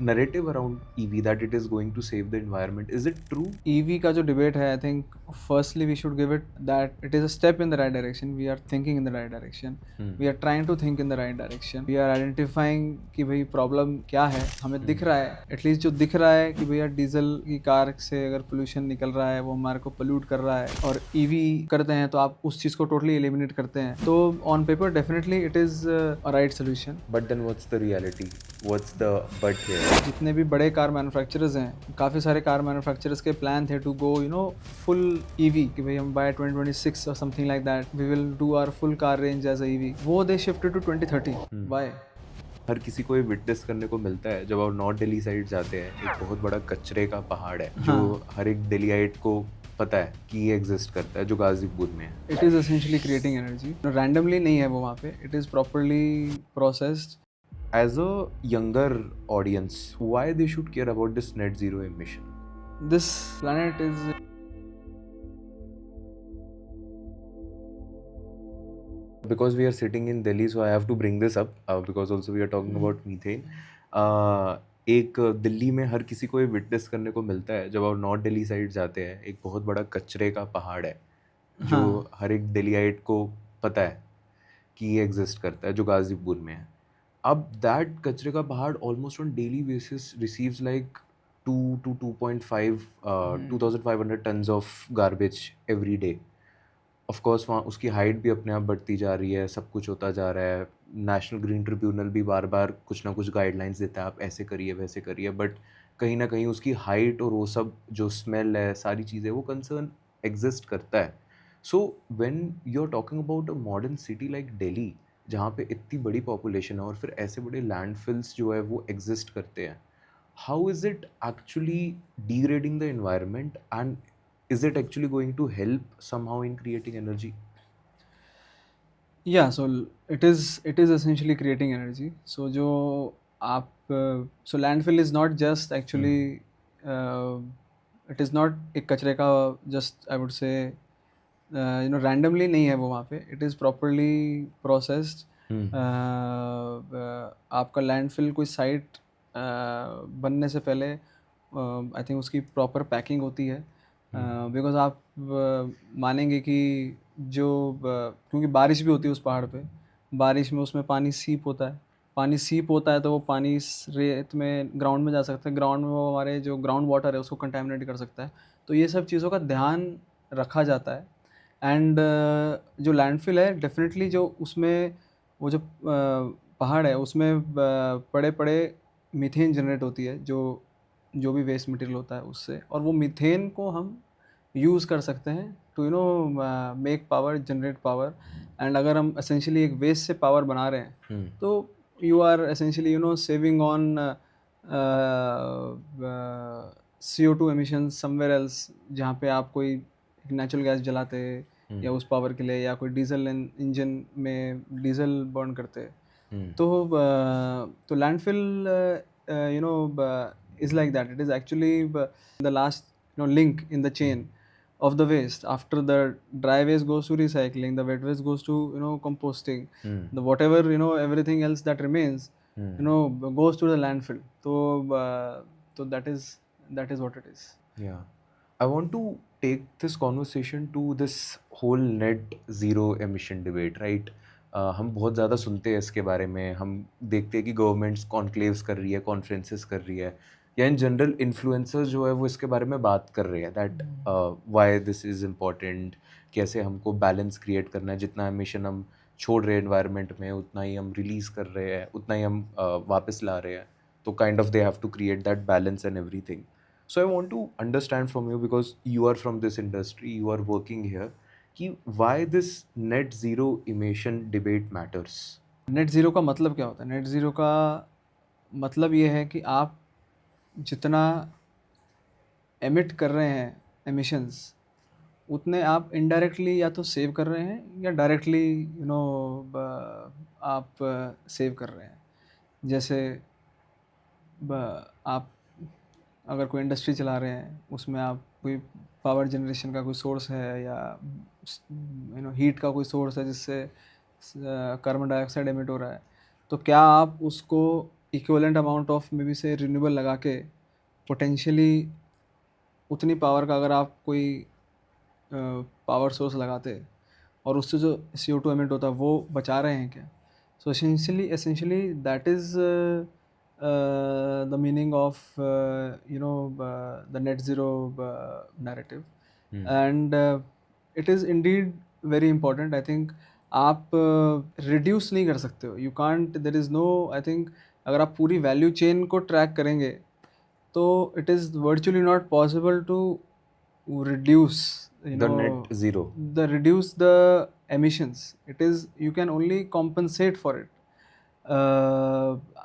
narrative around EV that it is going to save the environment. Is it true? EV का जो debate है, I think firstly we should give it that it is a step in the right direction. We are thinking in the right direction. We are trying to think in the right direction. We are identifying कि भाई problem क्या है. हमें दिख रहा है, at least जो दिख रहा है कि भैया डीजल की कार से अगर पोल्यूशन निकल रहा है वो हमारे को पोल्यूट कर रहा है, और ईवी करते हैं तो आप उस चीज़ को टोटली एलिमिनेट करते हैं. तो on paper definitely it is a right solution. But then what's the reality? What's the but here? जितने भी बड़े कार मैन्युफैक्चरर्स हैं, काफ़ी सारे कार मैन्युफैक्चरर्स के प्लान थे टू गो फुल ईवी, कि भाई हम बाय 2026 और something like that we will do our full car range as a EV. वो दे शिफ्टेड टू 2030. व्हाई? हर किसी को ये विटनेस करने को मिलता है जब आप नॉर्थ दिल्ली साइड जाते हैं. एक बहुत बड़ा कचरे का पहाड़ है जो हर एक दिल्लीइट को पता है कि ये एग्जिस्ट करता है, जो गाजीपुर में है. It is essentially creating energy. Randomly नहीं है वो वहाँ पे. It is properly processed. As a younger audience, why they should care about this net zero emission? This planet is Because we are sitting in Delhi, so I have to bring this up because also we are talking about methane. एक दिल्ली में हर किसी को ये witness करने को मिलता है जब आप नॉर्थ दिल्ली साइड जाते हैं. एक बहुत बड़ा कचरे का पहाड़ है जो हर एक दिल्लीइट को पता है कि ये एग्जिस्ट करता है, जो गाजीपुर में है. अब दैट कचरे का पहाड़ almost on daily basis receives like 2,500 tons of garbage every day. Of course वहाँ उसकी हाइट भी अपने आप बढ़ती जा रही है, सब कुछ होता जा रहा है. नेशनल ग्रीन ट्रिब्यूनल भी बार बार कुछ ना कुछ गाइडलाइंस देता है, आप ऐसे करिए वैसे करिए. बट कहीं ना कहीं उसकी हाइट और वो सब जो स्मेल है, सारी चीज़ें, वो कंसर्न एग्जिस्ट करता है. So when you are talking about a modern city like Delhi, जहाँ पे इतनी बड़ी पॉपुलेशन है और फिर ऐसे बड़े लैंडफिल्स जो है वो एग्जिस्ट करते हैं, how is it actually degrading the environment, and is it actually going to help somehow in creating energy? या so it is essentially creating energy. So जो आप so landfill is not just actually, it is not एक कचरे का just I would say randomly नहीं है वो वहाँ पे. It is properly processed. आपका लैंडफिल कोई साइट बनने से पहले आई थिंक उसकी प्रॉपर पैकिंग होती है. बिकॉज आप मानेंगे कि जो क्योंकि बारिश भी होती है उस पहाड़ पे. बारिश में उसमें पानी सीप होता है. पानी सीप होता है तो वो पानी रेत में ग्राउंड में जा सकता है. ग्राउंड में वो हमारे जो ग्राउंड वाटर है उसको कंटेमिनेट कर सकता है. तो ये सब चीज़ों का ध्यान रखा जाता है. एंड जो लैंडफिल है डेफिनेटली जो उसमें वो जो पहाड़ है उसमें बड़े बड़े मीथेन जनरेट होती है जो भी वेस्ट मटेरियल होता है उससे. और वो मीथेन को हम यूज़ कर सकते हैं to make power, generate power. And अगर हम एसेंशियली एक वेस्ट से पावर बना रहे हैं तो you are essentially saving on CO2 emission somewhere else, जहाँ पे आप कोई नेचुरल गैस जलाते या उस पावर के लिए, या कोई डीजल इंजन में डीजल बर्न करते. तो landfill is like that. It is actually the last link in the chain of the waste. After the dry waste goes to recycling, the wet waste goes to composting. The whatever everything else that remains goes to the landfill. So that is what it is. Yeah, I want to take this conversation to this whole net zero emission debate, right? हम बहुत ज़्यादा सुनते हैं इसके बारे में. हम देखते हैं कि गवर्नमेंट्स कॉन्क्लेव्स कर रही है, कॉन्फ्रेंसेस कर रही है, या इन जनरल इन्फ्लुएंसर्स जो है वो इसके बारे में बात कर रहे हैं that why this is important, कैसे हमको बैलेंस क्रिएट करना है. जितना एमिशन हम छोड़ रहे हैं एनवायरनमेंट में, उतना ही हम रिलीज़ कर रहे हैं, उतना ही हम वापस ला रहे हैं. तो kind of they have to create that balance and everything. So I want to understand from you, because you are from this industry, you are working here, कि why this net zero emission debate matters. Net zero का मतलब क्या होता है? Net zero का मतलब ये है कि आप जितना एमिट कर रहे हैं एमिशंस, उतने आप इनडायरेक्टली या तो सेव कर रहे हैं या डायरेक्टली आप सेव कर रहे हैं. जैसे आप अगर कोई इंडस्ट्री चला रहे हैं, उसमें आप कोई पावर जनरेशन का कोई सोर्स है या हीट का कोई सोर्स है जिससे कार्बन डाइऑक्साइड एमिट हो रहा है, तो क्या आप उसको equivalent amount of may be से रिन्यूएबल लगा के पोटेंशियली उतनी पावर का अगर आप कोई पावर सोर्स लगाते और उससे जो CO2 एमिट होता है वो बचा रहे हैं क्या? So essentially that is the meaning of the net zero narrative and it is indeed very important. I think आप रिड्यूस नहीं कर सकते हो, you can't, there is no, I think अगर आप पूरी वैल्यू चेन को ट्रैक करेंगे तो it is virtually not possible to reduce, you the know, net zero. reduce the emissions. It is, you can only compensate for it.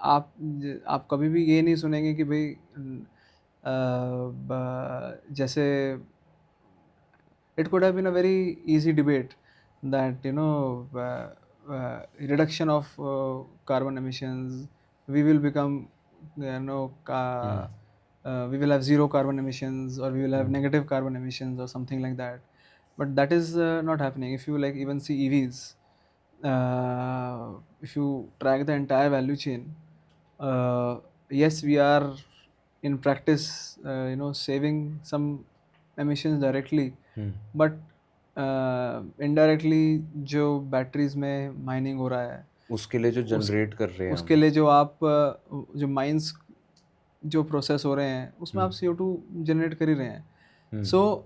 आप कभी भी ये नहीं सुनेंगे कि भाई जैसे it could have been a very easy debate that reduction of carbon emissions, we will become, we will have zero carbon emissions, or we will have negative carbon emissions or something like that. But that is not happening. If you like even see EVs, if you track the entire value chain, yes, we are in practice saving some emissions directly, but indirectly जो batteries में mining हो रहा है उसके लिए जो generate कर रहे हैं उसके लिए जो आप जो माइंस जो प्रोसेस हो रहे हैं उसमें आप CO2 जनरेट कर ही रहे हैं। सो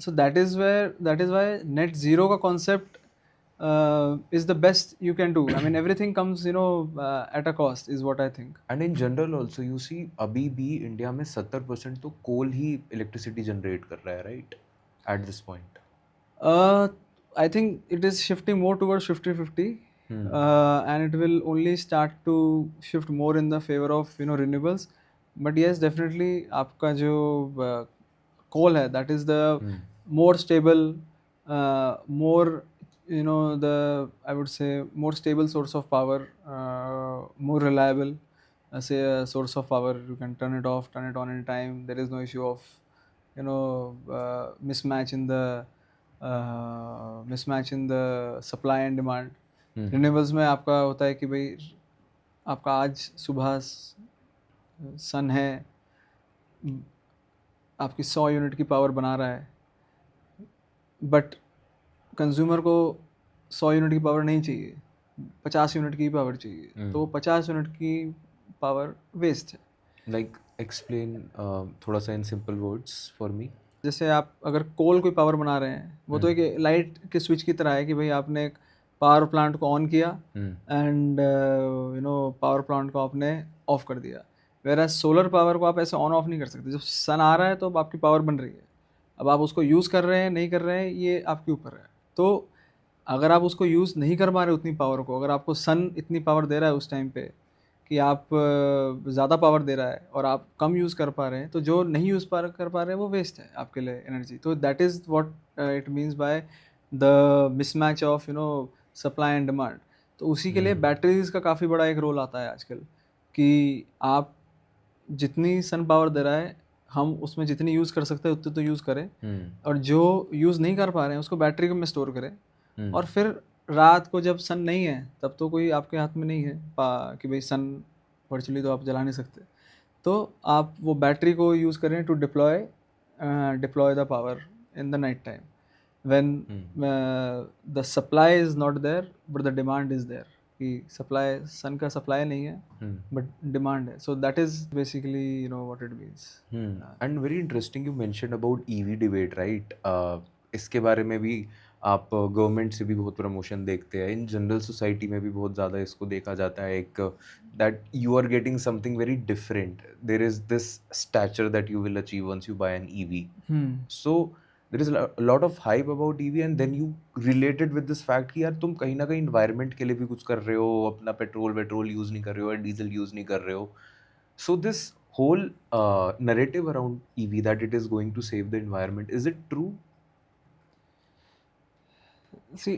that is why net zero का concept is the best you can do. I mean, everything comes, at a cost, is what I think. And in general also you see अभी भी India में 70% तो कोल ही electricity generate कर रहा है, right, at this point. I think it is shifting more towards 50-50, and it will only start to shift more in the favor of renewables. But yes, definitely आपका जो coal है, that is the more stable, more the, I would say, more stable source of power, more reliable, say a source of power. You can turn it off, turn it on in time. There is no issue of mismatch in the supply and demand. Renewables में आपका होता है कि भाई आपका आज सुबह सन है, आपकी 100 यूनिट की पावर बना रहा है, बट कंज्यूमर को 100 यूनिट की पावर नहीं चाहिए, 50 यूनिट की पावर चाहिए, तो 50 यूनिट की पावर वेस्ट है। लाइक एक्सप्लेन थोड़ा सा in simple words for me. जैसे आप अगर कोल कोई पावर बना रहे हैं, वो तो एक लाइट के स्विच की तरह है कि भाई आपने एक पावर प्लांट को ऑन किया एंड पावर प्लांट को आपने ऑफ कर दिया। वेराज सोलर पावर को आप ऐसे ऑन ऑफ नहीं कर सकते। जब सन आ रहा है तो अब आपकी पावर बन रही है, अब आप उसको यूज़ कर रहे हैं नहीं कर रहे हैं ये आपके ऊपर है। तो अगर आप उसको यूज़ नहीं कर पा रहे उतनी पावर को, अगर आपको सन इतनी पावर दे रहा है उस टाइम पे कि आप ज़्यादा पावर दे रहा है और आप कम यूज़ कर पा रहे हैं, तो जो नहीं यूज़ कर पा रहे हैं वो वेस्ट है आपके लिए एनर्जी। तो that is what it means by the mismatch of supply and demand. तो उसी के लिए बैटरीज का काफ़ी बड़ा एक रोल आता है आजकल, कि आप जितनी सन पावर दे रहा है हम उसमें जितनी यूज़ कर सकते हैं उतनी तो यूज़ करें, और जो यूज़ नहीं कर पा रहे हैं उसको बैटरी में स्टोर करें, और फिर रात को जब सन नहीं है तब तो कोई आपके हाथ में नहीं है कि भाई सन वर्चुअली तो आप जला नहीं सकते, तो आप वो बैटरी को यूज़ करें to deploy the power in the night time when the supply is not there but the demand is there. कि सप्लाई, सन का सप्लाई नहीं है बट डिमांड है। So that is basically what it means. And very interesting you mentioned about EV debate, right. इसके बारे में भी आप गवर्नमेंट से भी बहुत प्रमोशन देखते हैं, इन जनरल सोसाइटी में भी बहुत ज़्यादा इसको देखा जाता है, एक that you are getting something very different, there is this stature that you will achieve once you buy an EV. So there is lot of hype about EV and then you related with this fact कि यार तुम कहीं ना कहीं environment के लिए भी कुछ कर रहे हो, अपना पेट्रोल यूज़ नहीं कर रहे हो, डीजल यूज़ नहीं कर रहे हो। So this whole narrative around EV that it is going to save the environment, is it true? See,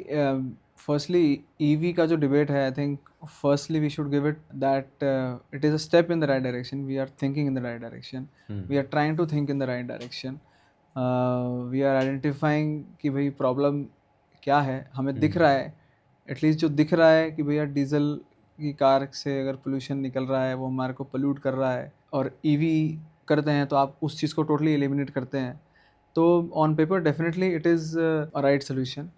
firstly, EV का जो debate है, I think firstly we should give it that it is a step in the right direction. We are thinking in the right direction. We are trying to think in the right direction. We are identifying कि भाई problem क्या है, हमें दिख रहा है, at least जो दिख रहा है कि भैया डीजल कि कार से अगर पोल्यूशन निकल रहा है वो हमारे को पोल्यूट कर रहा है, और ईवी करते हैं तो आप उस चीज़ को टोटली एलिमिनेट करते हैं, तो on paper definitely it is a right solution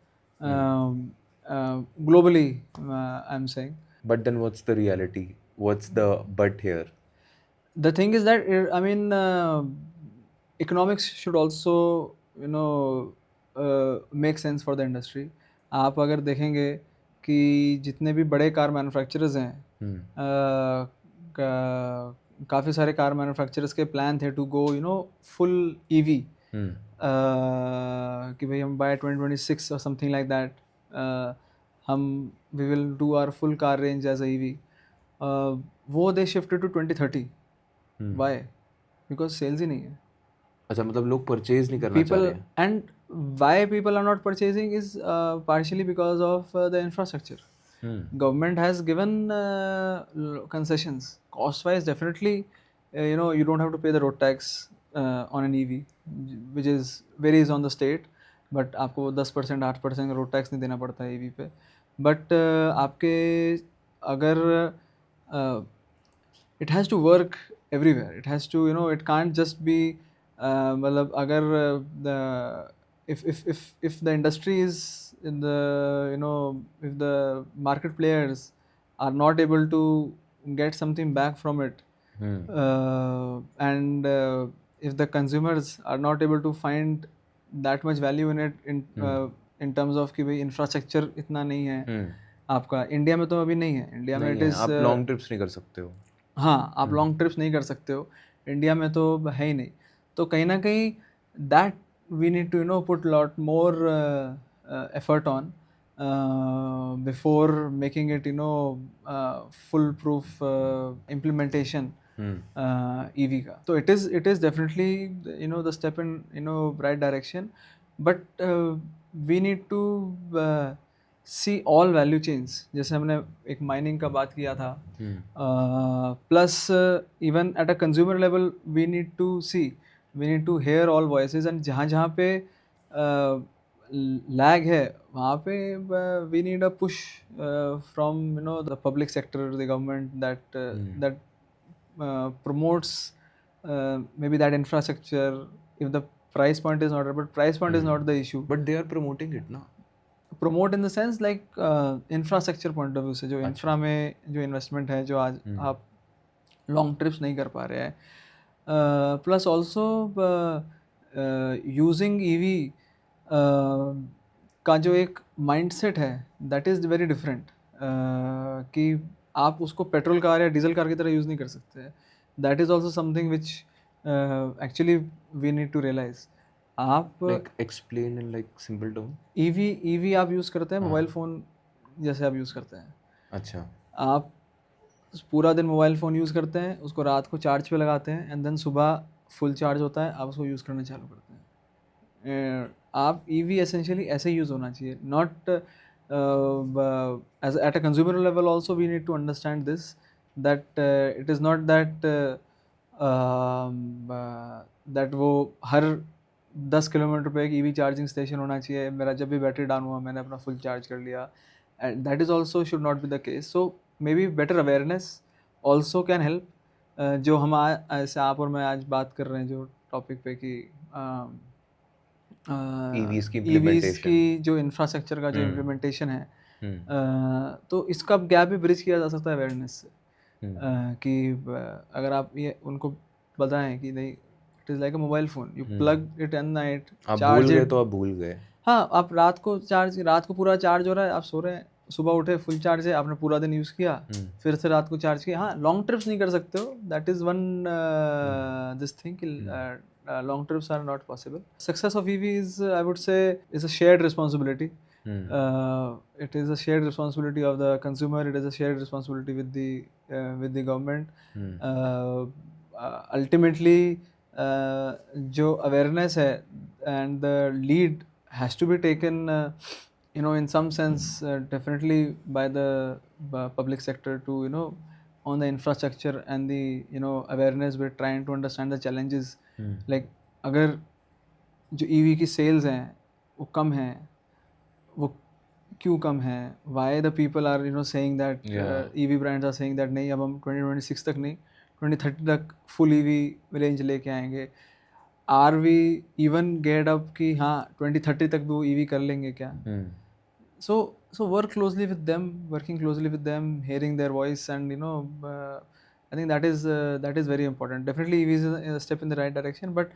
globally, I am saying. But then what's the reality? What's the but here? The thing is that I mean, economics should also, you know, make sense for the industry. आप अगर देखेंगे कि जितने भी बड़े car manufacturers हैं, Hmm. काफ़ी सारे कार मैन्युफैक्चरर्स के प्लान थे to go full EV, Hmm. कि भाई हम बाय 2026 और समथिंग लाइक दैट हम we will do our full car range as EV. वो they shifted to 2030. Hmm. Why? Because sales ही नहीं है. अच्छा, मतलब लोग परचेज नहीं करना चाह People, रहे हैं. and why people are not purchasing is partially because of the infrastructure. Hmm. Government has given concessions. Cost wise, definitely, you don't have to pay the road tax on an EV, which is varies on the state, but आपको 10% 8% road tax नहीं देना पड़ता है EV पे. But आपके अगर it has to work everywhere. It has to, it can't just be मतलब अगर the if the industry is in the, if the market players are not able to get something back from it, Hmm. and if the consumers are not able to find that much value in it in terms of कि भाई infrastructure इतना नहीं है. Hmm. आपका India में तो अभी नहीं है. इंडिया में नहीं इट है, इज़, आप लॉन्ग ट्रिप्स नहीं कर सकते हो. हाँ, आप लॉन्ग ट्रिप्स नहीं कर सकते हो. इंडिया में तो है ही नहीं. तो कहीं ना कहीं that we need to put lot more effort on before making it full proof implementation Hmm. EV का. तो it is definitely the step in right direction, but we need to see all value chains. जैसे हमने एक mining का बात किया था, Hmm. plus even at a consumer level we need to hear all voices, and जहाँ जहाँ पे lag है वहाँ पे we need a push from the public sector, the government, that promotes maybe that infrastructure. If the price point is not right, but price point is not the issue. But they are promoting it ना. Promote in the sense like infrastructure point of view से, जो infra में जो investment है, जो आज आप long trips नहीं कर पा रहे हैं. प्लस ऑल्सो यूजिंग EV का जो एक माइंडसेट है, दैट इज़ वेरी डिफरेंट. कि आप उसको पेट्रोल कार या डीजल कार की तरह यूज़ नहीं कर सकते. That is also something which actually we need to realise. आप Like explain in like simple term. EV आप यूज़ करते हैं मोबाइल फ़ोन जैसे आप यूज़ करते हैं. अच्छा. आप पूरा दिन मोबाइल फ़ोन यूज़ करते हैं, उसको रात को चार्ज पे लगाते हैं, एंड देन सुबह फुल चार्ज होता है, आप उसको यूज़ करना चालू करते हैं. आप EV एसेंशियली ऐसे यूज़ होना चाहिए. Not as at a consumer level also we need to understand this, that it is not that वो हर 10 किलोमीटर पे एक EV चार्जिंग स्टेशन होना चाहिए. मेरा जब भी बैटरी डाउन हुआ मैंने अपना फुल चार्ज कर लिया. And that is also should not be the case. So maybe better awareness also can help. जो हम ऐसे आप और मैं आज बात कर रहे हैं जो टॉपिक पे कि EVs की EVs implementation. की जो इंफ्रास्ट्रक्चर का जो इम्प्लीमेंटेशन है, Hmm. तो इसका गैप भी ब्रिज किया जा सकता है अवेयरनेस से. Hmm. कि अगर आप ये उनको बताएं कि नहीं, it is like a mobile phone, you plug it at night, आप चार्ज भूल गए इट. तो आप भूल गए. हाँ, आप रात को पूरा चार्ज हो रहा है, आप सो रहे हैं, सुबह उठे फुल चार्ज है, आपने पूरा दिन यूज़ किया, फिर से रात को चार्ज किया. हाँ, लॉन्ग ट्रिप्स नहीं कर सकते हो. That is one this thing कि long trips are not possible. Success of EV is, I would say, is a shared responsibility. It is a shared responsibility of the consumer. It is a shared responsibility with the government. Ultimately, जो awareness है and the lead has to be taken, in some sense, definitely by the public sector to, on the infrastructure and the, awareness. We're trying to understand the challenges. Like अगर जो EV की sales हैं वो कम हैं, वो क्यों कम है, why the people are saying that Yeah. EV brands are saying that नहीं, अब हम 2026 तक नहीं 2030 तक फुल ईवी रेंज लेके आएंगे. Are we even get up कि हाँ 2030 तक भी वो ईवी कर लेंगे क्या? Hmm. So work closely with them, working closely with them, hearing their voice, and I think that is very important. Definitely EV is a step in the right direction, but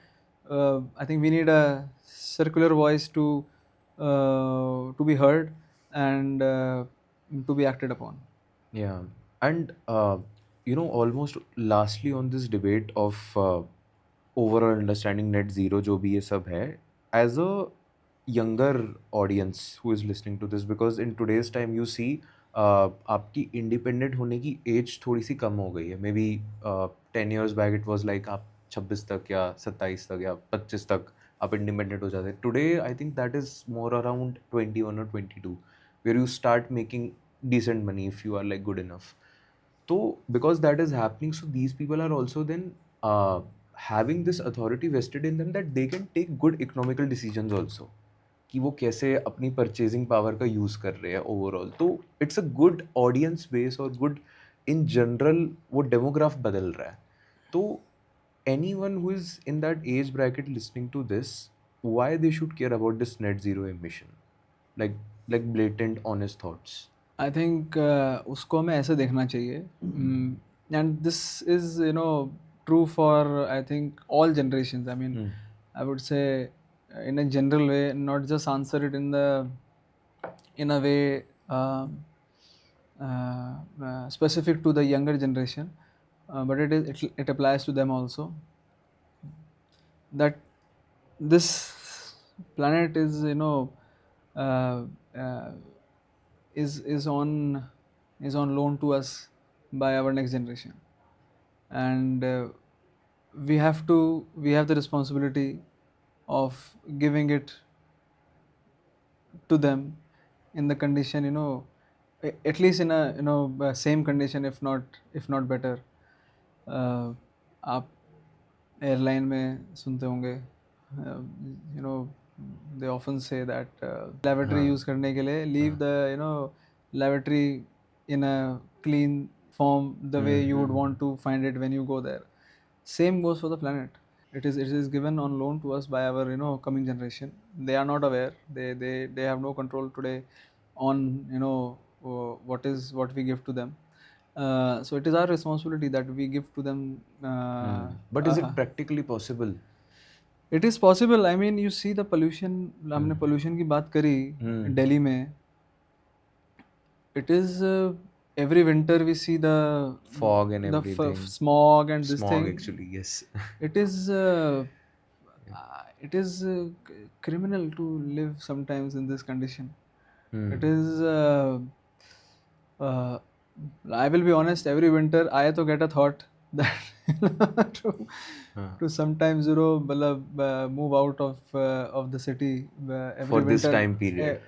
I think we need a circular voice to be heard and to be acted upon. Yeah, and almost lastly on this debate of overall understanding net zero, जो भी ये सब है, as a younger audience who is listening to this, because in today's time you see आपकी independent होने की age थोड़ी सी कम हो गई है. Maybe 10 years back it was like आप 26 तक या 27 तक या 25 तक आप independent हो जाते. Today I think that is more around 21 or 22, where you start making decent money if you are like good enough. So because that is happening, so these people are also then having this authority vested in them that they can take good economical decisions also, कि वो कैसे अपनी purchasing power का use कर रहे हैं overall. तो it's a good audience base और गुड इन जनरल वो डेमोग्राफ बदल रहा है. तो anyone who is in that age bracket listening to this, why they should care about this net zero emission, like blatant honest thoughts. I think उसको हमें ऐसे देखना चाहिए, and this is true for I think all generations. I mean I would say in a general way, not just answer it in a way specific to the younger generation, but it applies to them also. That this planet is uh, uh, is on loan to us by our next generation, and we have the responsibility of giving it to them in the condition, at least in a same condition, if not better. आप airline में सुनते होंगे, they often say that lavatory हाँ. Use करने के लिए leave the lavatory in a clean form the way you would want to find it when you go there. Same goes for the planet. It is given on loan to us by our coming generation. They are not aware. They have no control today on what we give to them. So it is our responsibility that we give to them. But is it practically possible? It is possible. I mean, you see the pollution. हमने pollution की बात करी दिल्ली में. It is every winter we see the Fog and everything. smog and this Smog thing. actually, yes. It is criminal to live sometimes in this condition. It is I will be honest, every winter I to get a thought that to sometimes move out of the city every For winter. this time period.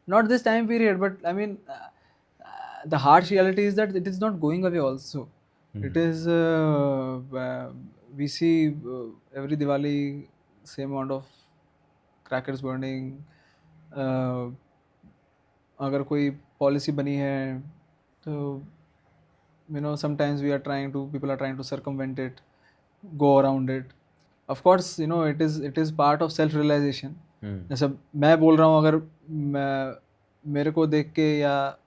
Not this time period, but I mean the harsh reality is that it is not going away also. It is we see every Diwali same amount of crackers burning. अगर कोई policy बनी है तो sometimes people are trying to circumvent it, go around it. Of course it is part of self realization. जैसे मैं बोल रहा हूँ, अगर मेरे को देख के या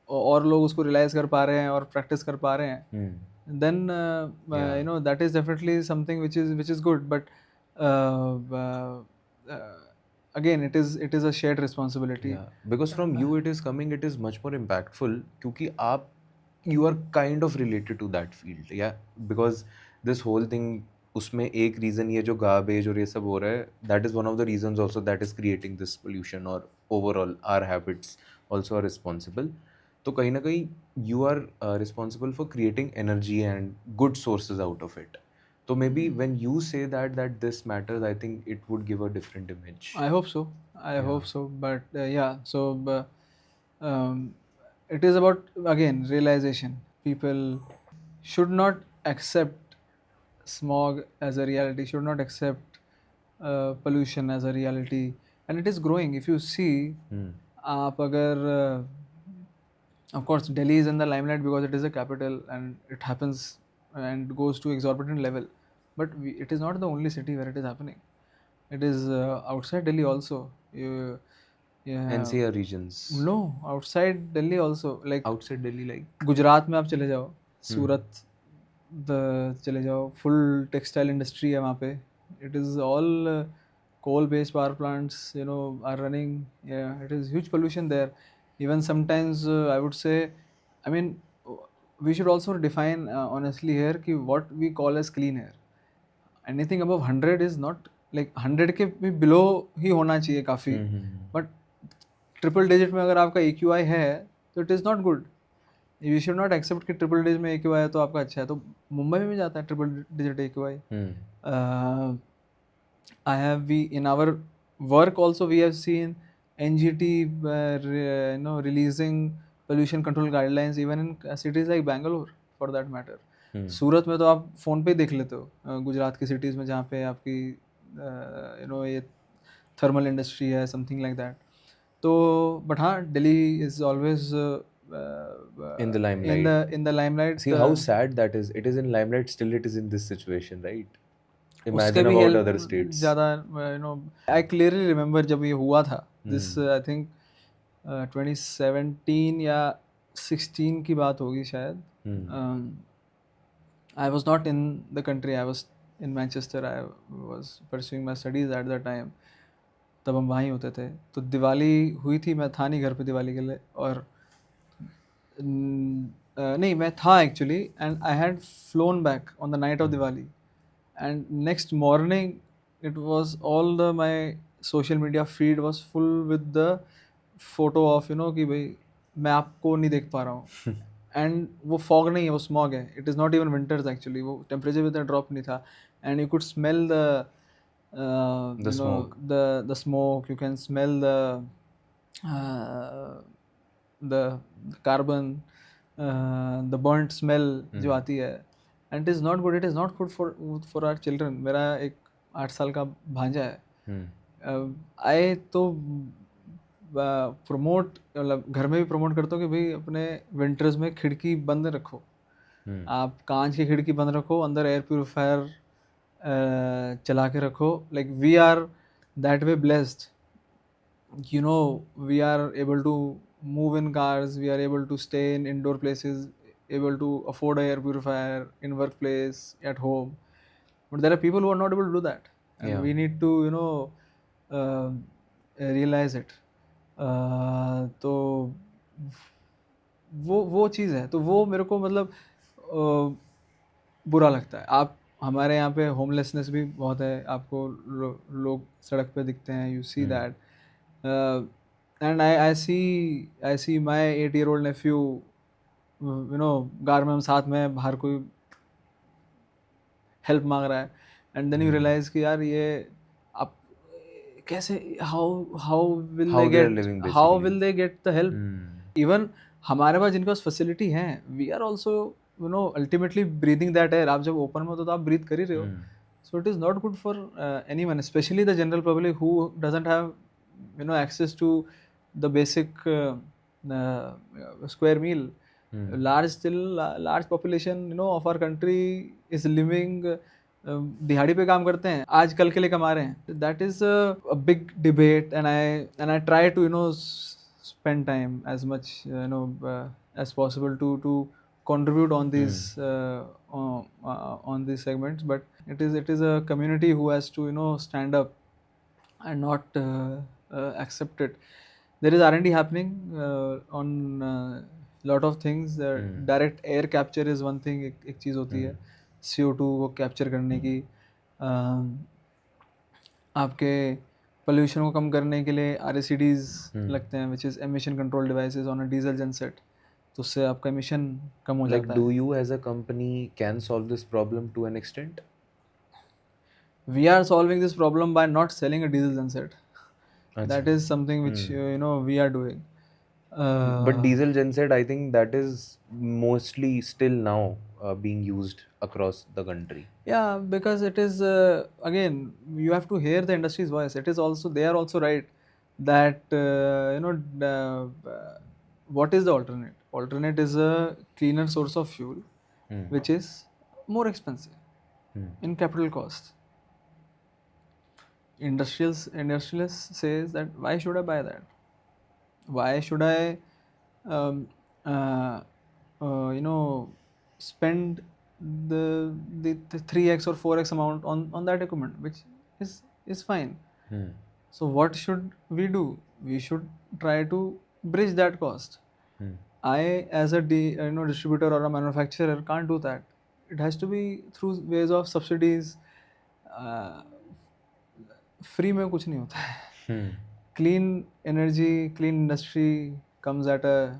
और लोग उसको रियलाइज कर पा रहे हैं और प्रैक्टिस कर पा रहे हैं, then that is definitely something which is good, but again it is a shared responsibility. Yeah, because from you it is coming, it is much more impactful क्योंकि आप you are kind of related to that field. Yeah, because this whole thing, उसमें एक reason ये जो garbage और ये सब हो रहा है, that is one of the reasons also that is creating this pollution, or overall our habits also are responsible. तो कहीं ना कहीं you are responsible for creating energy and good sources out of it. So maybe when you say that this matters, I think it would give a different image. I hope so. I hope so. But yeah, so it is about, again, realization. People should not accept smog as a reality, should not accept pollution as a reality. And it is growing. If you see, आप अगर of course Delhi is in the limelight because it is a capital and it happens and goes to exorbitant level, but it is not the only city where it is happening. It is outside Delhi also. Yeah, NCR regions. no, outside Delhi also, like Outside Delhi, like. Gujarat में आप चले जाओ, Hmm. सूरत चले जाओ, full textile industry है वहाँ पे. It is all coal based power plants, you know, are running. Yeah, it is huge pollution there. Even sometimes I would say, I mean, we should also define honestly here कि what we call as clean air. Anything above 100 is not, like 100 के भी below ही होना चाहिए काफ़ी, but triple digit में अगर आपका AQI है तो it is not good. You should not accept कि ट्रिपल डिजिट में AQI है तो आपका अच्छा है. तो मुंबई में भी जाता है triple digit AQI. I have we in our work also we have seen NGT releasing pollution control guidelines even in cities like Bangalore for that matter. सूरत में तो आप फ़ोन पे ही देख लेते हो, गुजरात की सिटीज़ में जहाँ पे आपकी ये थर्मल इंडस्ट्री है, समथिंग लाइक दैट. तो बट हाँ, Delhi is always In the limelight. in the limelight. See how sad that is. It is in limelight, still it is in this situation, right? उसके Imagine भी about help other states. ज़्यादा, I clearly remember जब ये हुआ था, this I think 2017 या 16 की बात होगी शायद. I was not in the country, I was in Manchester, I was pursuing my studies at the time. तब हम वहीं होते थे. तो दिवाली हुई थी, मैं था नहीं घर पे दिवाली के लिए, और नहीं मैं था actually, and I had phloem back on the night of Diwali. And next morning it was all my social media feed was full with the photo of कि भाई मैं आपको नहीं देख पा रहा हूँ. एंड वो फॉग नहीं है, वो स्मॉग है. It is not even winters actually. वो टेम्परेचर भी इतना ड्रॉप नहीं था, and you could smell The smoke. the smoke. You can smell the carbon, the burnt smell जो आती है. And it is not good. It is not good for our children. मेरा एक 8 साल का भांजा है. आई तो प्रमोट, मतलब घर में भी प्रमोट करता हूँ कि भाई अपने विंटर्स में खिड़की बंद रखो. आप कांच की खिड़की बंद रखो, अंदर एयर प्योरीफायर चला के रखो. Like we are that way blessed, we are able to move in cars, we are able to stay in indoor places, able to afford a air purifier in workplace, at home. But there are people who are not able to do that, and we need to realize it. तो वो चीज़ है. तो वो मेरे को मतलब बुरा लगता है. आप हमारे यहाँ पे होमलेसनेस भी बहुत है. आपको लोग सड़क पे दिखते हैं, you see that. And I see my 8-year-old nephew, गार में हम साथ में बाहर कोई हेल्प मांग रहा है, एंड देन यू रियलाइज कि यार ये आप कैसे, how will they get the help. Even हमारे पास जिनके पास फैसिलिटी है, we are also ultimately breathing that air. आप जब ओपन में हो तो आप ब्रीथ कर ही रहे हो. सो it is not good for anyone, specially the general public who doesn't have access to the basic square meal. Large population of our country is living दिहाड़ी पे काम करते हैं, आज कल के लिए कमा रहे हैं. That is a big debate, and I try to spend time as much as possible to contribute on these on these segments. But it is a community who has to stand up and not accept it. There is R&D happening on lot of things. Direct air capture is one thing. एक चीज़ होती है CO2 को capture करने की. आपके pollution को कम करने के लिए RACDs लगते हैं, which is emission control devices on a diesel genset. तो उससे आपका emission कम हो जाता है. Do you as a company can solve this problem to an extent? We are solving this problem by not selling a diesel genset. That is something which we are doing. But diesel genset, I think that is mostly still now being used across the country. Yeah, because it is again, you have to hear the industry's voice. It is also, they are also right. that what is the alternate? Alternate is a cleaner source of fuel, Hmm. which is more expensive Hmm. in capital cost. Industrialists says that why should I buy that? Why should I um, uh, spend the 3x or 4x amount on that equipment, which is fine. Hmm. So what should we do? We should try to bridge that cost. Hmm. I, as a distributor or a manufacturer, can't do that. It has to be through ways of subsidies. Free में कुछ नहीं होता है. Hmm. Clean energy, clean industry comes at a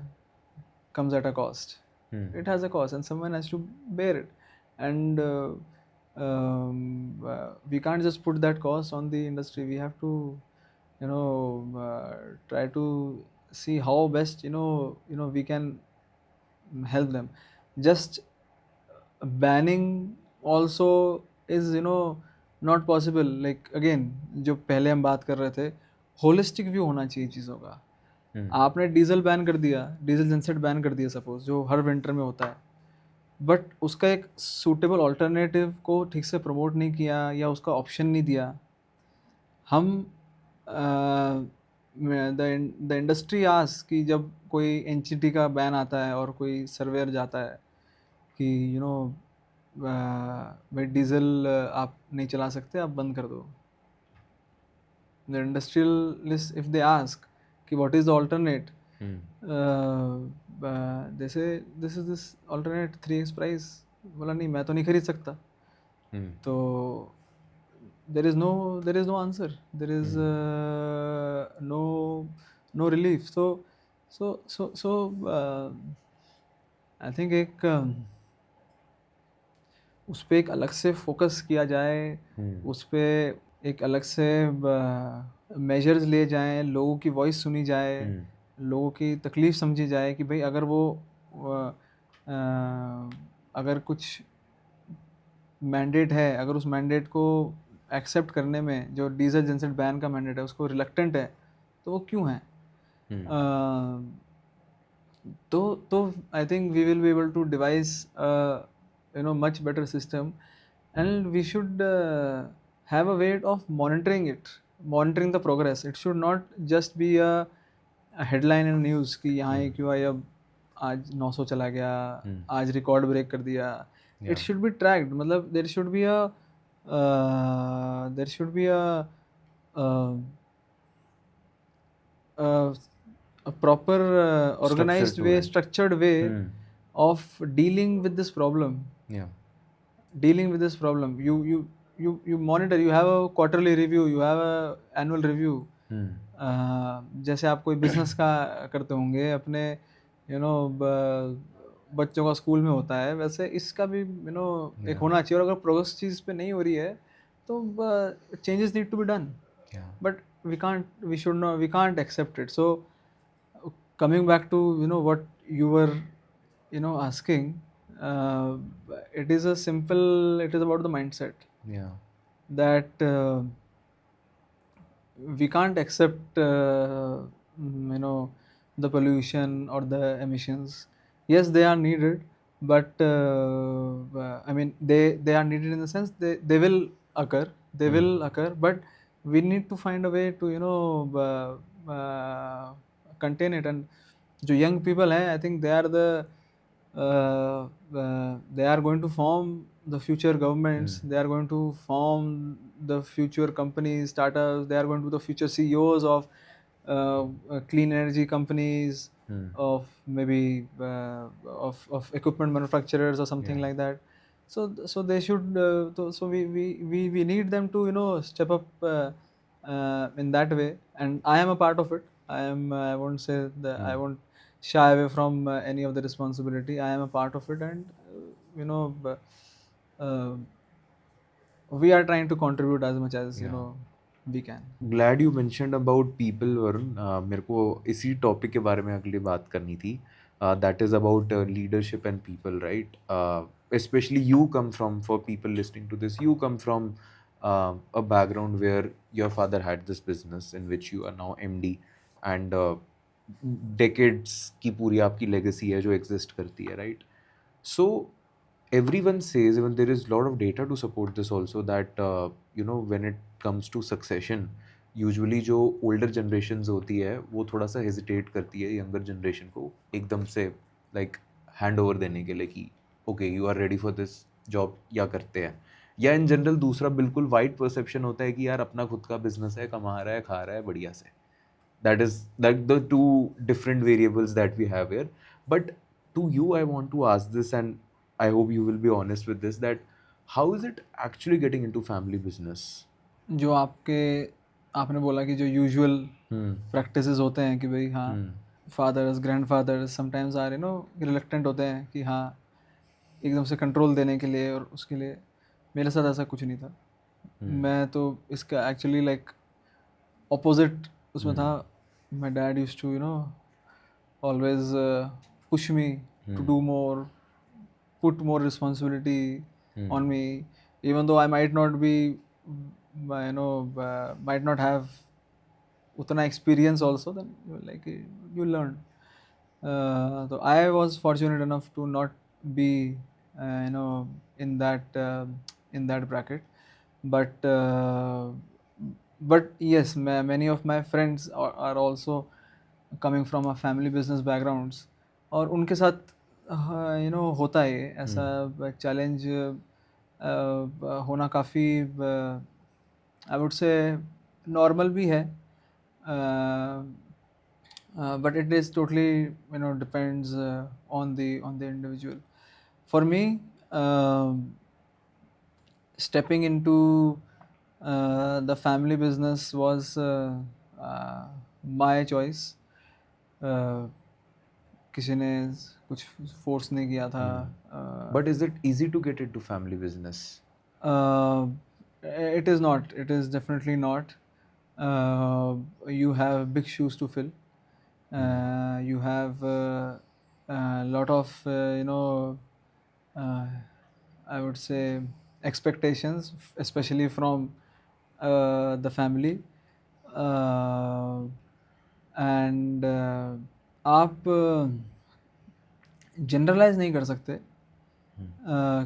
cost. Hmm. It has a cost, and someone has to bear it. And we can't just put that cost on the industry. We have to, try to see how best we can help them. Just banning also is not possible. Like again, जो पहले हम बात कर रहे थे, holistic view होना चाहिए चीज़ों का. आपने डीजल बैन कर दिया, डीजल जेनसेट बैन कर दिया सपोज, जो हर विंटर में होता है, बट उसका एक सूटेबल ऑल्टरनेटिव को ठीक से प्रमोट नहीं किया या उसका ऑप्शन नहीं दिया. हम द इंडस्ट्री आस कि जब कोई एनजीटी का बैन आता है और कोई सर्वेयर जाता है कि भाई डीजल आप नहीं चला सकते, आप बंद कर दो. The industrialist if they ask कि व्हाट इज द ऑल्टरनेट, जैसे this is this alternate 3x price. बोला नहीं, मैं तो नहीं खरीद सकता. तो there is no answer, there is no relief. So I think एक उस पर एक अलग से फोकस किया जाए, उस पर एक अलग से मेजर्स ले जाएं, लोगों की वॉइस सुनी जाए, लोगों की तकलीफ़ समझी जाए कि भाई अगर वो अगर कुछ मैंडेट है, अगर उस मैंडेट को एक्सेप्ट करने में जो डीजल जेनसेट बैन का मैंडेट है उसको रिलक्टेंट है, तो वो क्यों है? तो I think we will be able to devise much better system, and we should have a way of monitoring the progress. It should not just be a headline in news कि यहाँ AQI अब आज 900 चला गया, आज record break कर दिया. It should be tracked. मतलब there should be a proper organized way, structured way of dealing with this problem. You monitor, you have a quarterly review, you have a annual review. जैसे आप कोई business का करते होंगे अपने बच्चों का स्कूल में होता है, वैसे इसका भी एक होना चाहिए. और अगर प्रोग्रेस चीज़ पे नहीं हो रही है तो changes need to be done, but we can't accept it. So coming back to what you were asking, it is about the mindset. That we can't accept the pollution or the emissions. Yes, they are needed, but I mean they are needed in the sense they will occur, but we need to find a way to contain it. And जो young people हैं, I think they are going to form the future governments. They are going to form the future companies, startups. They are going to be the future CEOs of clean energy companies, of maybe of equipment manufacturers or something like that. So they should. So we need them to step up in that way. And I am a part of it. I won't say that I won't shy away from any of the responsibility. I am a part of it, and we are trying to contribute as much as we can. Glad you mentioned about people, Varun. मेरे को इसी topic के बारे में अगली बात करनी थी. That is about leadership and people, right? Especially you come from, for people listening to this, you come from a background where your father had this business in which you are now MD, and decades की पूरी आपकी legacy है जो exist करती है, right? So everyone says, even there is a lot of data to support this also, that when it comes to succession, usually जो older generations होती है वो थोड़ा सा hesitate करती है younger generation को एकदम से like hand over देने के लिए कि okay you are ready for this job, या करते हैं, या इन जनरल दूसरा बिल्कुल वाइड परसेप्शन होता है कि यार अपना खुद का बिजनेस है, कमा रहा है, खा रहा है बढ़िया से. That is like the two different variables that we have here. But to you, I want to ask this, and I hope you will be honest with this, that how is it actually getting into family business? जो आपने बोला कि जो usual Hmm. Practices होते हैं कि भाई हाँ, Hmm. Fathers grandfathers sometimes are reluctant होते हैं कि हाँ एकदम से कंट्रोल देने के लिए, और उसके लिए मेरे साथ ऐसा कुछ नहीं था. मैं तो इसका एक्चुअली लाइक ऑपोजिट उसमें था. My dad used to always push me to do more, put more responsibility on me, even though I might not be, might not have utna experience also. Then you learn. So I was fortunate enough to not be in that bracket, but yes, many of my friends are also coming from a family business backgrounds, और उनके साथ होता है ये ऐसा challenge होना काफ़ी आई would से नॉर्मल भी है, but it is totally depends on the individual. For me, stepping into the family business was my choice. किसी ने कुछ फोर्स नहीं किया था. But is it easy to get into family business? It is not. It is definitely not. You have big shoes to fill. You have a lot of I would say expectations, especially from the family. And आप generalise नहीं कर सकते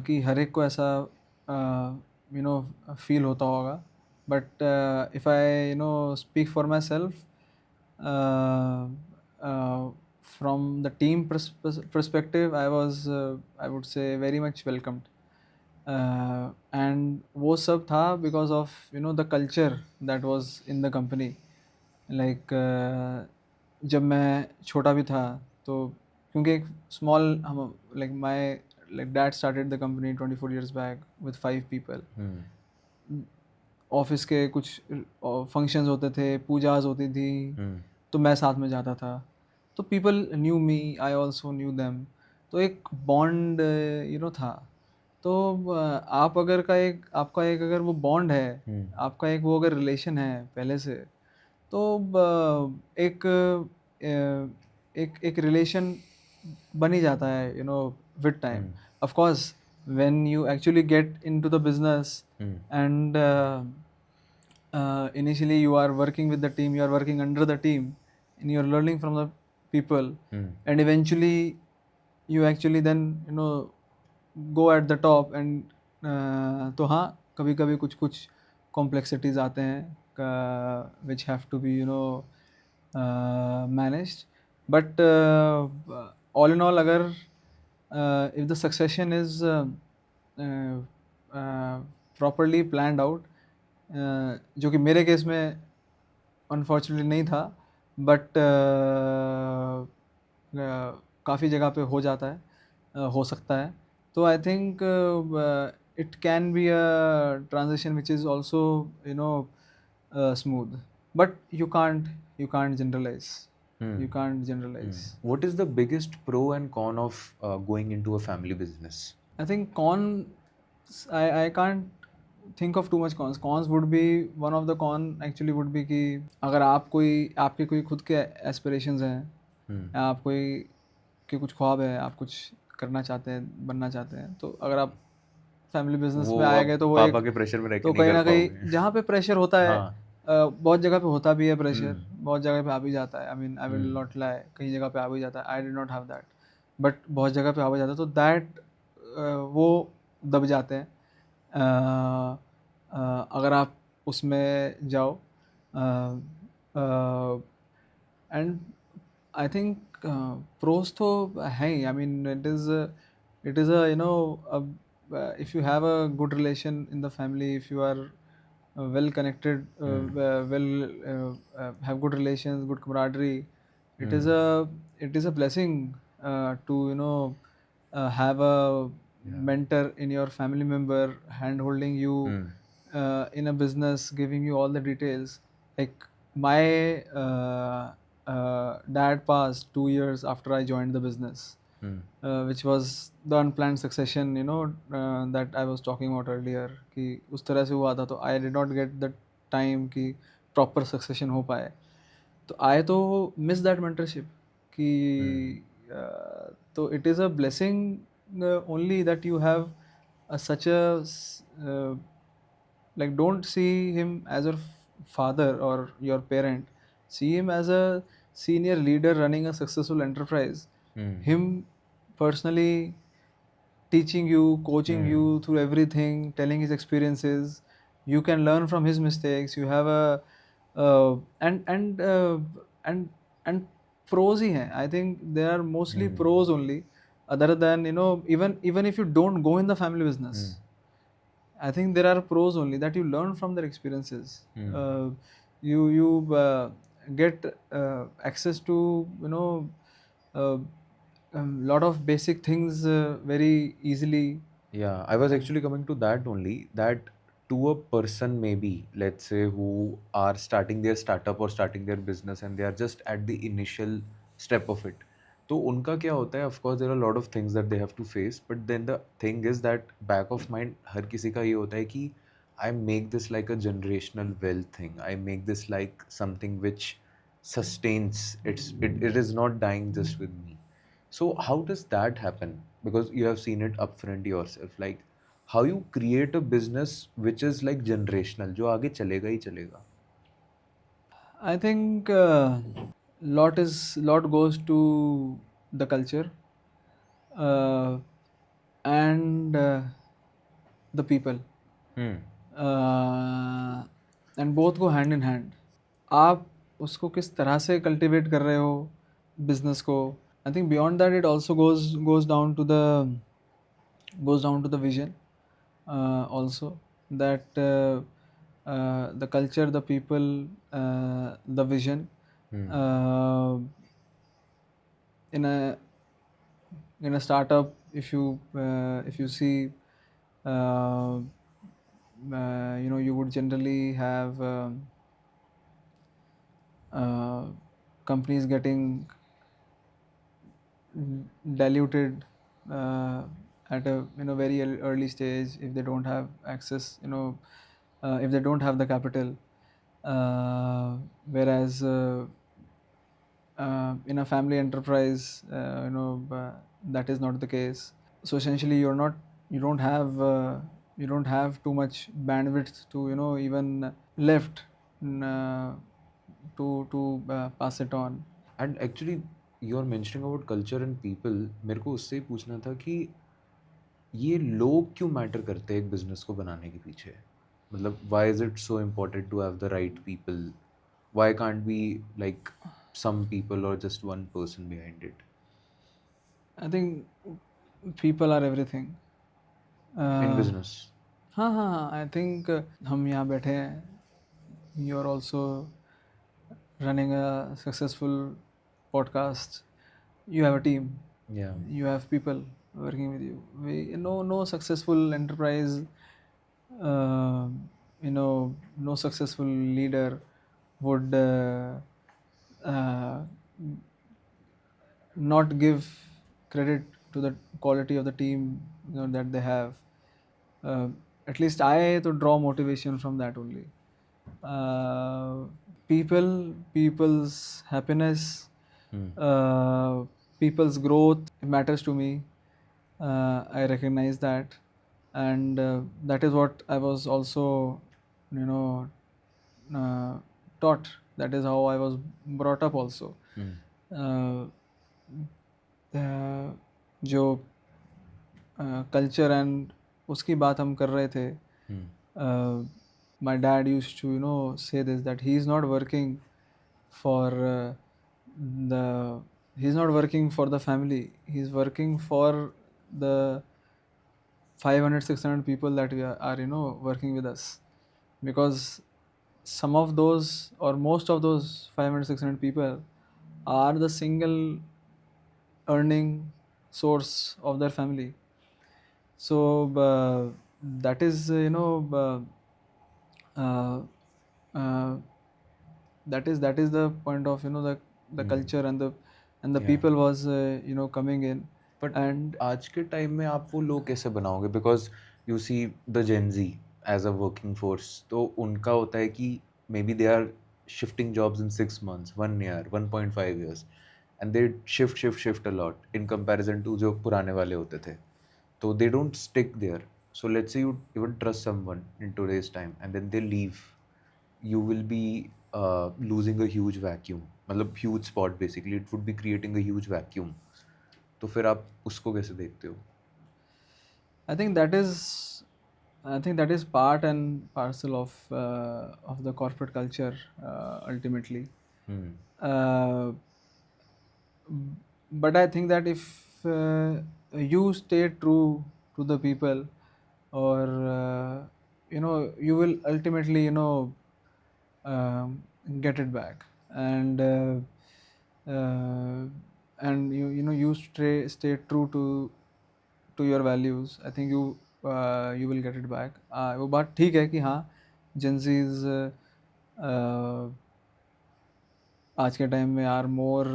कि हर एक को ऐसा feel होता होगा. But if I speak for my self, from the team perspective, I would say very much welcomed. And वो सब था because of the culture that was in the company. Like जब मैं छोटा भी था तो क्योंकि एक स्मॉल हम like dad started the company 24 years back with 5 people. Office के कुछ फंक्शंस होते थे, पूजाज होती थी, तो मैं साथ में जाता था. तो people new me, I also knew them. तो एक बॉन्ड था. तो आपका एक अगर वो बॉन्ड है, आपका एक वो अगर रिलेशन है पहले से, तो एक एक रिलेशन बन ही जाता है with time. Of course when you actually get into the business and initially you are working with the team, you are working under the team, and you are learning from the people, and eventually you actually then go at the top. And तो हाँ, कभी कभी कुछ complexities आते हैं which have to be managed. But all in all, अगर if the succession is properly planned out, जो कि मेरे केस में अनफॉर्चुनेटली नहीं था, बट काफ़ी जगह पे हो जाता है, हो सकता है. तो I think it can be a transition which is also smooth, but you can't generalise. You can't generalize. What is the biggest pro and con of going into a family business? I think I can't think of too much cons. Cons would be, one of the con actually would be कि अगर आपके कोई खुद के aspirations हैं, या आप के कुछ ख्वाब है, आप कुछ करना चाहते हैं, बनना चाहते हैं, तो अगर आप फैमिली बिजनेस वो में आए अब गए तो वो पापा एक, के प्रेशर में रह के तो नहीं कहीं कर ना पाओगे। कहीं जहाँ पे प्रेशर होता है, हाँ। बहुत जगह पे होता भी है प्रेशर, हुँ, बहुत जगह पे आ भी जाता है, I mean I will hmm, not lie, कहीं जगह पे आ भी जाता है, I did not have that, but बहुत जगह पे आ भी जाता है, तो दैट वो दब जाते हैं। अगर आप उसमें जाओ, एंड आई थिंक प्रोज तो है ही, I mean it is a if you have a good relation in the family, if you are well connected, hmm, have good relations, good camaraderie, it is hmm, a blessing to have a या, mentor in your family member hand holding you hmm, in a business, giving you all the details. Like my dad passed 2 years after I joined the business, hmm, which was the unplanned succession, that I was talking about earlier. कि उस तरह से हुआ था, तो I did not get the time कि proper succession हो पाए. तो I तो miss that mentorship हुँ, कि तो it is a blessing only that you have such a like, don't see him as your father or your parent, see him as a senior leader running a successful enterprise, hmm, him personally teaching you, coaching hmm, you through everything, telling his experiences. You can learn from his mistakes. You have a and and pros ही हैं. I think there are mostly hmm, pros only. Other than, even if you don't go in the family business, hmm, I think there are pros only that you learn from their experiences. Hmm, You get access to, uh, lot of basic things very easily. Yeah, I was actually coming to that only, that to a person maybe, let's say, who are starting their startup or starting their business and they are just at the initial step of it. तो उनका क्या होता है, of course there are a lot of things that they have to face, but then the thing is that back of mind हर किसी का ये होता है कि I make this like a generational wealth thing. I make this like something which sustains. It is not dying just with me. So how does that happen? Because you have seen it upfront yourself. Like how you create a business which is like generational, जो आगे चलेगा ही चलेगा. I think lot goes to the culture, uh, and the people, Hmm. And both go hand in hand. आप उसको किस तरह से cultivate कर रहे हो बिजनेस को. I think beyond that it also goes down to the vision, also, that the culture, the people, the vision, Hmm. uh, in a startup, if you see, uh, you would generally have uh, companies getting diluted at a very early stage if they don't have access, if they don't have the capital, whereas in a family enterprise, that is not the case. So essentially, you don't have too much bandwidth to, even left, uh, to pass it on. And actually, you are mentioning about culture and people. मेरे को उससे ही पूछना था कि ये लोग क्यों matter करते हैं एक बिजनेस को बनाने के पीछे. मतलब why is it so important to have the right people? Why can't be like some people or just one person behind it I think people are everything. in uh, business? हाँ हाँ हाँ, I think हम यहाँ बैठे हैं, you are also running a successful podcast, you have a team, Yeah. you have people working with you. No successful enterprise, uh, no successful leader would uh, not give credit to the quality of the team, that they have. uh, at least I to draw motivation from that only. uh, people's happiness, Hmm. people's growth matters to me. I recognize that. and that is what I was also, you know, uh, taught. That is how I was brought up also. Hmm. uh, जो culture and उसकी बात हम कर रहे थे, Hmm. My dad used to say this that he is not working for the he is not working for the family, he is working for the 500-600 people that we are working with us, because some of those or most of those 500-600 people are the single earning source of their family. So that is uh, uh, that is the point of the Hmm. culture and the Yeah. people was coming in. But And आज के time में आप वो लोग कैसे बनाओगे? Because you see the Gen Z as a working force, तो उनका होता है कि maybe they are shifting jobs in 6 months, 1 year, 1.5 years, and they shift shift shift a lot in comparison to जो पुराने वाले होते थे. तो they don't stick there. So let's say you even trust someone in today's time and then they leave, you will be losing a huge vacuum, मतलब huge spot basically. It would be creating a huge vacuum. तो फिर आप उसको कैसे देखते हो? I think that is, I think that is part and parcel of the corporate culture ultimately. Hmm. Uh, but I think that if you stay true to the people, or you will ultimately get it back. And uh, and you stay true to your values, I think you will get it back. वो बात ठीक है कि हाँ, Gen Zs आज के time में are more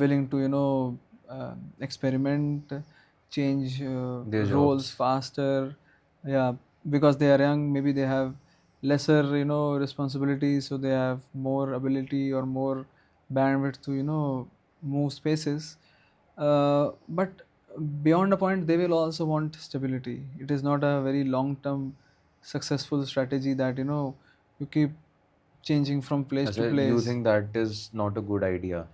willing to experiment, change Their roles jobs. faster. Yeah, because they are young, maybe they have lesser responsibilities, so they have more ability or more bandwidth to move spaces. But beyond a point, they will also want stability. It is not a very long term successful strategy that you keep changing from place to अच्छा, you place. think that is not a good idea?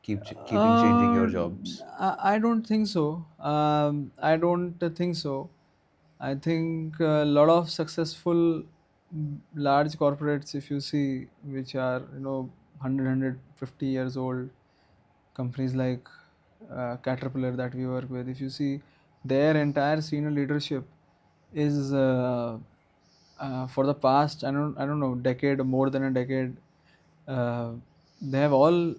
Keeping changing your jobs. I don't think so. I don't think so. I think a lot of successful large corporates, if you see, which are 150 years old, companies like Caterpillar that we work with, if you see, their entire senior leadership is for the past I don't know decade, more than a decade, uh, they have all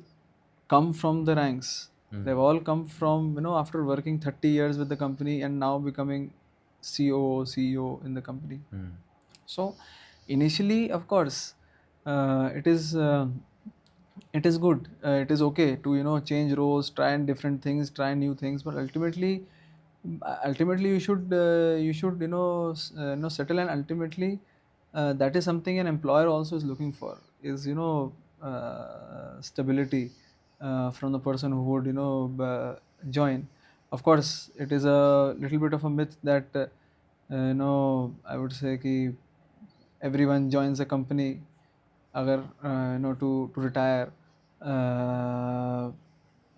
come from the ranks. Hmm. They've all come from after working 30 years with the company and now becoming COO, CEO in the company. Hmm. So initially, of course, it is good. It is okay to change roles, try and different things, try new things, but ultimately you should settle, and ultimately that is something an employer also is looking for, is stability from the person who would join. Of course, it is a little bit of a myth that I would say कि everyone joins a company अगर to retire.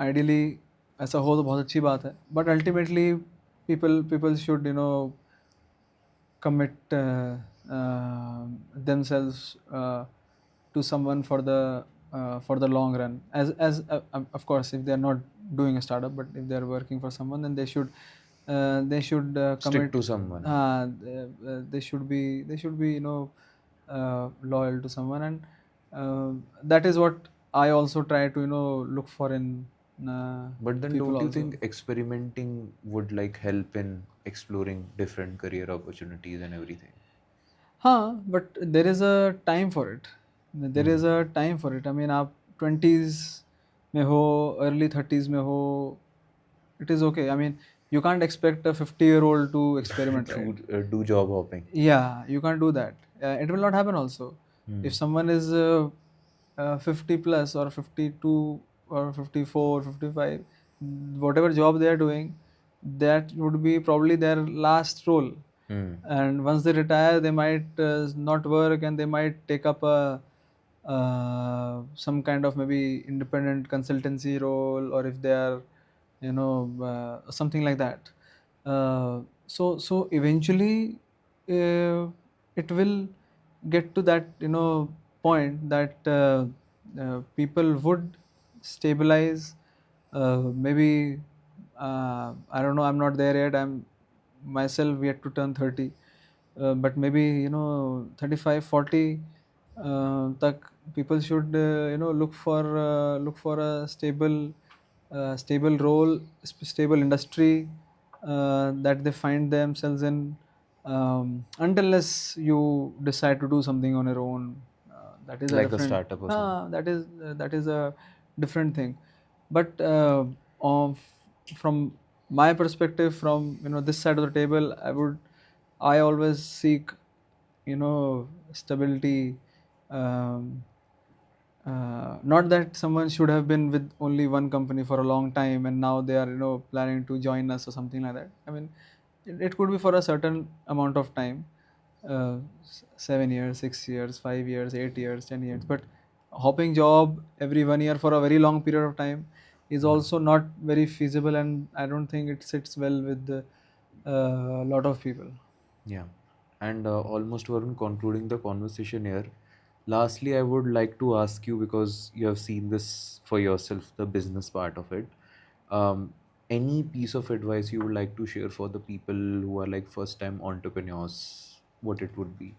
Ideally ऐसा हो तो बहुत अच्छी बात है, but ultimately people should commit themselves to someone for the long run, as of course, if they are not doing a startup, but if they are working for someone, then they should Stick commit. to someone. They should be loyal to someone, and that is what I also try to look for in But then people don't you also. think experimenting would like help in exploring different career opportunities and everything? हाँ, but there is a time for it. There Hmm. is a time for it. I mean, आप 20s में हो, early 30s में हो, it is okay. I mean, you can't expect a 50-year-old to experiment, right? Do job hopping. Yeah, you can't do that. It will not happen also. Hmm. If someone is 50 plus or 52 or 54, 55, whatever job they are doing, that would be probably their last role. Hmm. And once they retire, they might not work, and they might take up a some kind of maybe independent consultancy role, or if they are, something like that. So eventually, it will get to that point that people would stabilize. Maybe I don't know. I'm not there yet. I'm myself yet to turn 30. But maybe 35, 40 tak people should look for a stable role, stable industry that they find themselves in, unless you decide to do something on your own. That is a Like a different startup or something. that is a different thing. But of, from my perspective, from this side of the table, I always seek stability. um, Not that someone should have been with only one company for a long time and now they are planning to join us or something like that. I mean, it could be for a certain amount of time, 7 years, 6 years, 5 years, 8 years, 10 years. But hopping job every 1 year for a very long period of time is Yeah. also not very feasible, and I don't think it sits well with a lot of people. Yeah. And almost Varun, concluding the conversation here. Lastly, I would like to ask you, because you have seen this for yourself, the business part of it. Um, any piece of advice you would like to share for the people who are like first time entrepreneurs, what it would be?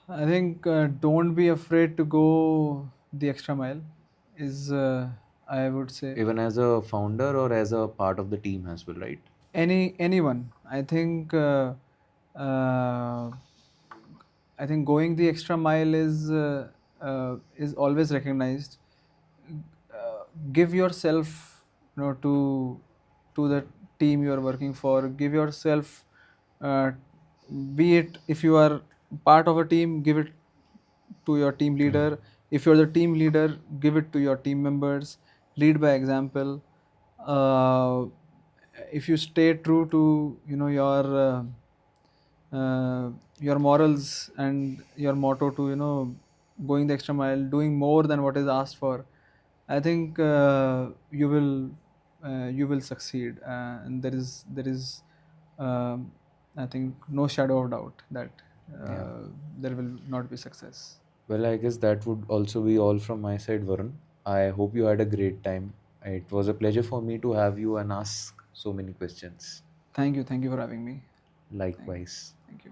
I think don't be afraid to go the extra mile. Is I would say Even as a founder or as a part of the team as well, right? anyone. Uh, I think going the extra mile is always recognized. Give yourself, to the team you are working for. Give yourself, uh, be it if you are part of a team, give it to your team Hmm. leader. If you're the team leader, give it to your team members. Lead by example. uh, if you stay true to your morals and your motto to going the extra mile, doing more than what is asked for, I think you will succeed, and there is um, I think no shadow of doubt that Yeah. there will not be success. Well, I guess that would also be all from my side, Varun. I hope you had a great time. It was a pleasure for me to have you and ask so many questions. Thank you for having me. Thank, Likewise. thank you.